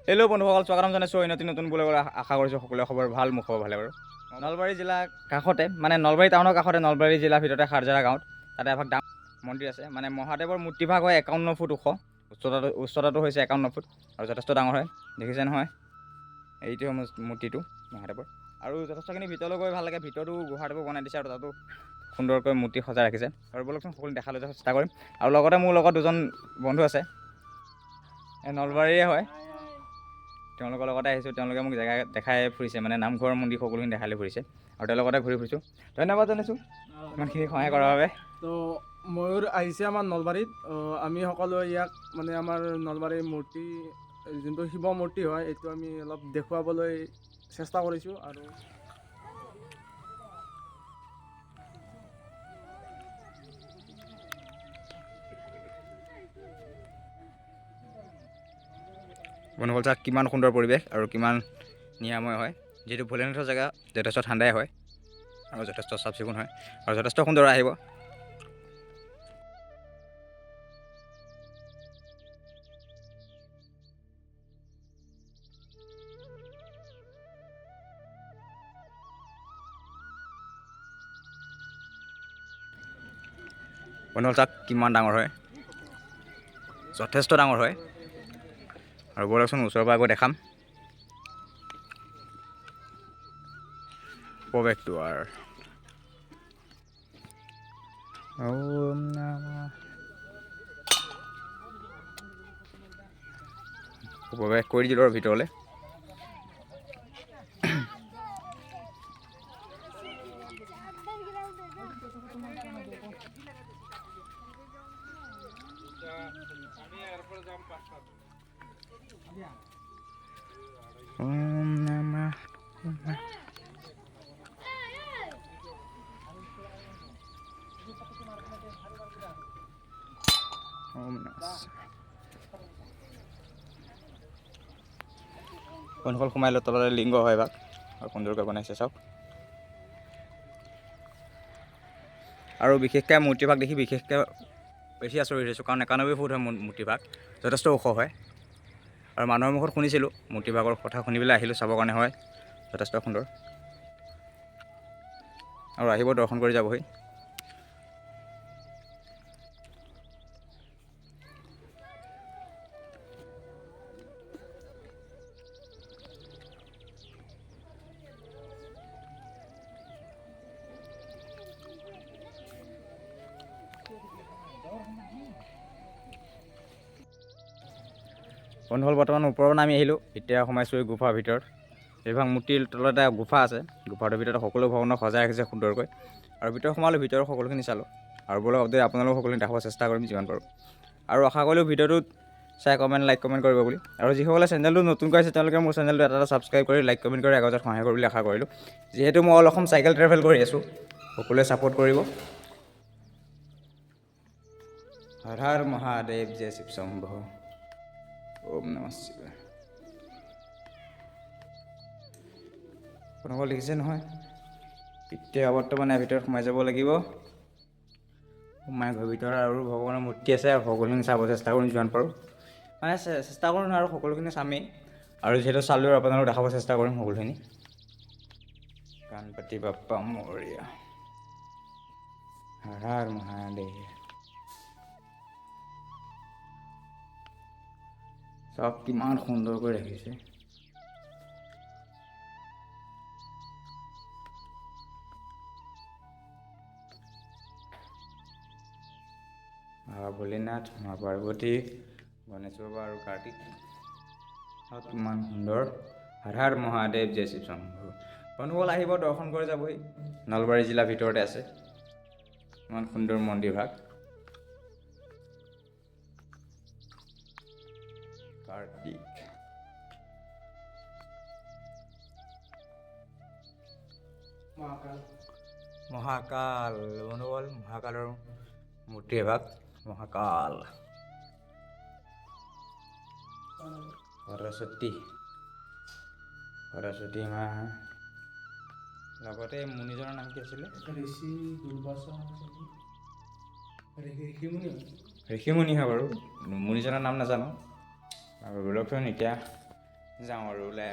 Hello' বন্ধুসকল, স্বাগতম জনাইছোঁ অন্য নতুন ব্লগলৈ। আশা কৰিছোঁ সকলোৰে খবৰ ভাল, মোৰ খবৰ ভালে বাৰু। নলবাৰী জিলাৰ কাষতে, মানে নলবাৰী টাউনৰ কাষতে, নলবাৰী জিলাৰ ভিতৰতে সাৰজাৰা গাঁৱত তাতে এভাগ ডাঙৰ মন্দিৰ আছে। মানে মহাদেৱৰ মূৰ্তিভাগ হয় 51 ফুট ওখ, উচ্চতাটো হৈছে 51 ফুট আৰু যথেষ্ট ডাঙৰ হয়। দেখিছে নহয়, এইটোৱে মূৰ্তিটো মহাদেৱৰ। আৰু যথেষ্টখিনি ভিতৰলৈ গৈ ভাল লাগে। ভিতৰতো গুহাটো বনাই দিছে আৰু তাতো সুন্দৰকৈ মূৰ্তি সজাই ৰাখিছে। আৰু বলকচোন সকলো দেখালৈ যোৱাৰ চেষ্টা কৰিম। আৰু লগতে মোৰ লগত দুজন বন্ধু আছে, নলবাৰীৰে হয়। তেওঁলোকৰ লগতে আহিছোঁ। তেওঁলোকে মোক জেগা দেখাই ফুৰিছে, মানে নামঘৰ মন্দিৰ সকলোখিনি দেখাই লৈ ফুৰিছে আৰু তেওঁৰ লগতে ঘূৰি ফুৰিছোঁ। ধন্যবাদ জনাইছোঁ ইমানখিনি সহায় কৰাৰ বাবে। তো ময়ূৰ আহিছে আমাৰ নলবাৰীত। আমি সকলোৱে ইয়াক মানে আমাৰ নলবাৰীৰ মূৰ্তি, যোনটো শিৱ মূৰ্তি হয়, এইটো আমি অলপ দেখুৱাবলৈ চেষ্টা কৰিছোঁ। আৰু বন্ধুসকল চাওক কিমান সুন্দৰ পৰিৱেশ আৰু কিমান নিৰাময় হয়। যিহেতু ভোলেনাথৰ জেগা, যথেষ্ট ঠাণ্ডাই হয় আৰু যথেষ্ট চাফ চিকুণ হয় আৰু যথেষ্ট সুন্দৰ আহিব। বন্ধুসকল চাওক কিমান ডাঙৰ হয়, যথেষ্ট ডাঙৰ হয়। আৰু বলকচোন ওচৰৰ পৰা গৈ দেখাম প্ৰৱেশটো। আৰু প্ৰৱেশ কৰি দিলোঁ আৰু ভিতৰলৈ। বন্ধুসকল সোমাই লৈ তললৈ লিংগ হয় এভাগ আৰু সুন্দৰকৈ বনাইছে চাওক। আৰু বিশেষকৈ মূৰ্তিভাগ দেখি বিশেষকৈ বেছি আচৰিত হৈছোঁ, কাৰণ 91 ফুট হয় মূৰ্তিভাগ, যথেষ্ট ওখ হয়। আৰু মানুহৰ মুখত শুনিছিলোঁ, মূৰ্তিভাগৰ কথা শুনি পেলাই আহিলোঁ চাবৰ কাৰণে। হয় যথেষ্ট সুন্দৰ, আৰু আহিব দৰ্শন কৰি যাবহি। বন্ধুসকল বৰ্তমান ওপৰত নামি আহিলোঁ, এতিয়া সোমাইছোঁ এই গুফাৰ ভিতৰত। এইভাগ মূৰ্তিৰ তলত এটা গুফা আছে, গুফাটোৰ ভিতৰত সকলো ভগৱানক সজাই ৰাখিছে সুন্দৰকৈ। আৰু ভিতৰত সোমালোঁ, ভিতৰৰ সকলোখিনি চালোঁ। আৰু বলক আপডেট আপোনালোকক সকলোখিনি দেখাব চেষ্টা কৰিম যিমান পাৰোঁ। আৰু আশা কৰিলোঁ ভিডিঅ'টো চাই লাইক কমেণ্ট কৰিব বুলি। আৰু যিসকলে চেনেলটো নতুনকৈ আছে তেওঁলোকে মোৰ চেনেলটো এটা ছাবস্ক্ৰাইব কৰি লাইক কমেণ্ট কৰি আগত সহায় কৰিব বুলি আশা কৰিলোঁ। যিহেতু মই অল অসম চাইকেল ট্ৰেভেল কৰি আছোঁ, সকলোৱে ছাপোৰ্ট কৰিব। হৰ হৰ মহাদেৱ, জয় শিৱ শম্ভ, ওম নমঃ শিৱায়। আপোনালোকে দেখিছে নহয়, এতিয়া বৰ্তমানে ভিতৰত সোমাই যাব লাগিব। সোমাই ঘৰৰ ভিতৰত আৰু ভগৱানৰ মূৰ্তি আছে, আৰু সকলোখিনি চাব চেষ্টা কৰিম যিমান পাৰোঁ। মানে চেষ্টা কৰোঁ নহয়, আৰু সকলোখিনি চামেই। আৰু যিহেতু চালেও আপোনালোকক দেখাব চেষ্টা কৰিম সকলোখিনি। গণপতি বাপ্পা মৰিয়া, হৰ হৰ মহাদেৱ। চাওক কিমান সুন্দৰকৈ ৰাখিছে। ভোলেনাথ, মা পাৰ্বতী, গণেশ বাবা আৰু কাৰ্তিক, কিমান সুন্দৰ। হৰ হৰ মহাদেৱ, জয় শিৱ শম্ভু। বন্ধুসকল আহিব দৰ্শন কৰি যাবহি, নলবাৰী জিলাৰ ভিতৰতে আছে ইমান সুন্দৰ মন্দিৰভাগ। কাৰ্তিক, মহাকাল। বন্ধুসকল মহাকালৰ মূৰ্তি এভাগ, মহাকাল। সৰস্বতী, সৰস্বতী মা। লগতে মুনিজনৰ নাম কি আছিলে? ঋষিমুনি হয় বাৰু, মুনিজনৰ নাম নাজানো। আৰু বলকচোন এতিয়া যাওঁ আৰু ওলাই